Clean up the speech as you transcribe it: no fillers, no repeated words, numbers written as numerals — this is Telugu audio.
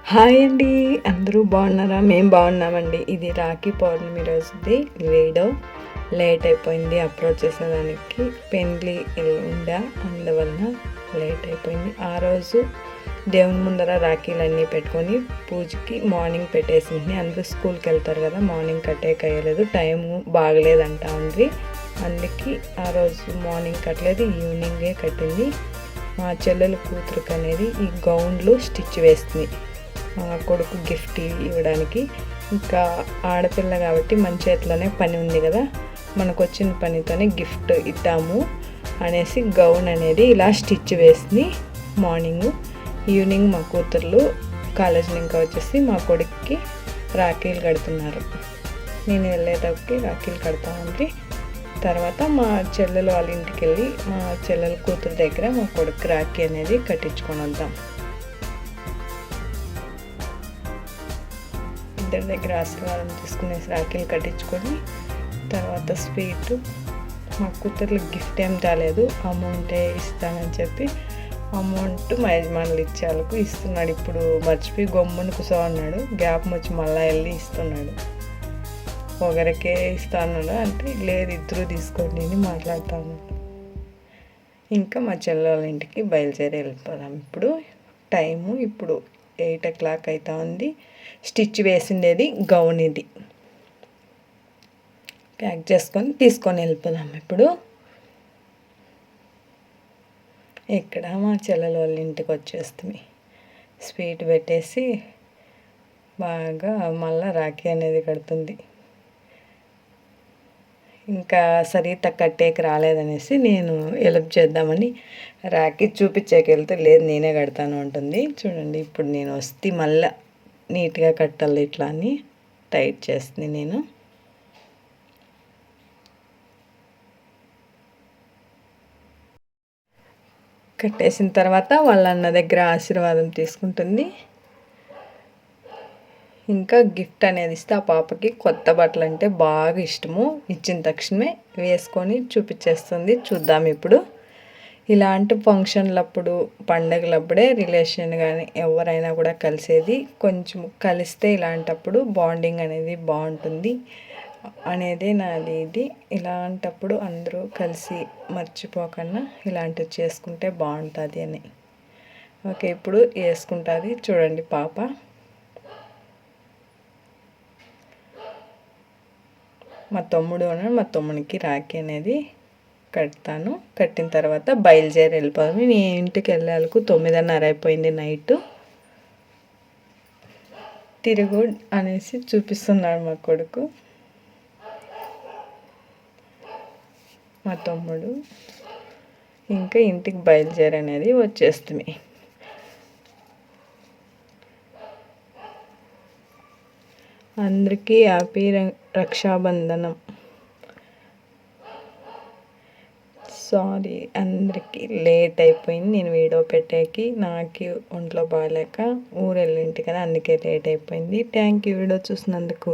హాయ్ అండి, అందరూ బాగున్నారా? మేము బాగున్నామండి. ఇది రాఖీ పౌర్ణమి రోజుది వీడియో. లేట్ అయిపోయింది అప్లోడ్ చేసేదానికి. పెళ్ళి ఉండా, అందువల్ల లేట్ అయిపోయింది. ఆ రోజు దేవుని ముందర రాఖీలన్నీ పెట్టుకొని పూజకి మార్నింగ్ పెట్టేసింది. అందరూ స్కూల్కి వెళ్తారు కదా, మార్నింగ్ కట్టేయలేదు, టైము బాగలేదంట ఉంది. అందుకే ఆ రోజు మార్నింగ్ కట్టలేదు, ఈవినింగే కట్టింది. మా చెల్లెలు కూతురుకి అనేది ఈ గౌన్లు స్టిచ్ వేస్తుంది, కొడుకు గిఫ్ట్ ఇవ్వడానికి. ఇంకా ఆడపిల్ల కాబట్టి మన చేతిలోనే పని ఉంది కదా, మనకు వచ్చిన పనితోనే గిఫ్ట్ ఇద్దాము అనేసి గౌన్ అనేది ఇలా స్టిచ్ వేసింది. మార్నింగ్ ఈవినింగ్ మా కూతుర్లు కాలేజ్ ఇంకా వచ్చేసి మా కొడుక్కి రాఖీలు కడుతున్నారు. నేను వెళ్ళేటప్పటికి రాఖీలు కడతా ఉంది. తర్వాత మా చెల్లెలు వాళ్ళ ఇంటికి వెళ్ళి మా చెల్లెల కూతురు దగ్గర మా కొడుకు రాఖీ అనేది కట్టించుకొని వద్దాం. ఇద్దరి దగ్గర ఆశీర్వాదం తీసుకునేసి రాఖీలు కట్టించుకొని తర్వాత స్వీట్, మా కూతుర్లకు గిఫ్ట్ ఏం తేలేదు, అమౌంటే ఇస్తానని చెప్పి అమౌంట్ మా యజమానులు ఇచ్చేందుకు ఇస్తున్నాడు. ఇప్పుడు మర్చిపోయి గమ్మున కూర్చో అన్నాడు, గ్యాప్ వచ్చి మళ్ళీ వెళ్ళి ఇస్తున్నాడు. ఒకరికే ఇస్తాను అంటే లేదు, ఇద్దరు తీసుకోండి అని మాట్లాడుతాను. ఇంకా మా చెల్లెళ్ళ ఇంటికి బయలుదేరి వెళ్ళిపోదాం. ఇప్పుడు టైము 8 o'clock అవుతా ఉంది. స్టిచ్ వేసిండేది గౌన్, ఇది ప్యాక్ చేసుకొని తీసుకొని వెళ్ళిపోదాం. ఇప్పుడు ఇక్కడ మా చెల్లెల వాళ్ళ ఇంటికి వచ్చేస్తుంది. స్వీట్ పెట్టేసి బాగా మళ్ళీ రాఖీ అనేది కడుతుంది. ఇంకా సరిత కట్టేకి రాలేదనేసి నేను హెల్ప్ చేద్దామని రాఖీ చూపించేకి వెళ్తే లేదు నేనే కడతాను అంటుంది. చూడండి, ఇప్పుడు నేను వస్తే మళ్ళీ నీట్గా కట్టాలి ఇట్లా అని టైట్ చేస్తుంది. నేను కట్టేసిన తర్వాత వాళ్ళ అన్న దగ్గర ఆశీర్వాదం తీసుకుంటుంది. ఇంకా గిఫ్ట్ అనేది ఇస్తే ఆ పాపకి కొత్త బట్టలు అంటే బాగా ఇష్టము. ఇచ్చిన తక్షణమే వేసుకొని చూపించేస్తుంది. చూద్దాం ఇప్పుడు. ఇలాంటి ఫంక్షన్లప్పుడు, పండగలప్పుడే రిలేషన్ కానీ ఎవరైనా కూడా కలిసేది. కొంచెం కలిస్తే ఇలాంటప్పుడు బాండింగ్ అనేది బాగుంటుంది అనేది నాది ఇది. ఇలాంటప్పుడు అందరూ కలిసి మర్చిపోకుండా ఇలాంటివి చేసుకుంటే బాగుంటుంది అని. ఓకే, ఇప్పుడు వేసుకుంటుంది. చూడండి పాప. మా తమ్ముడు ఉన్నాడు, మా తమ్మునికి రాఖీ అనేది కడతాను. కట్టిన తర్వాత బయలుదేరి వెళ్ళిపోదాము. నేను ఇంటికి వెళ్ళాలకు 9:30 అయిపోయింది నైట్. తిరుగు అనేసి చూపిస్తున్నాడు మా కొడుకు. మా తమ్ముడు ఇంకా ఇంటికి బయలుదేరి అనేది వచ్చేస్తుంది. అందరికీ హ్యాపీ రక్షాబంధనం. సారీ, అందరికీ లేట్ అయిపోయింది నేను వీడియో పెట్టేకి. నాకు ఒంట్లో బాగాలేక ఊరు వెళ్ళింటి కదా, అందుకే లేట్ అయిపోయింది. థ్యాంక్ యూ వీడియో చూసినందుకు.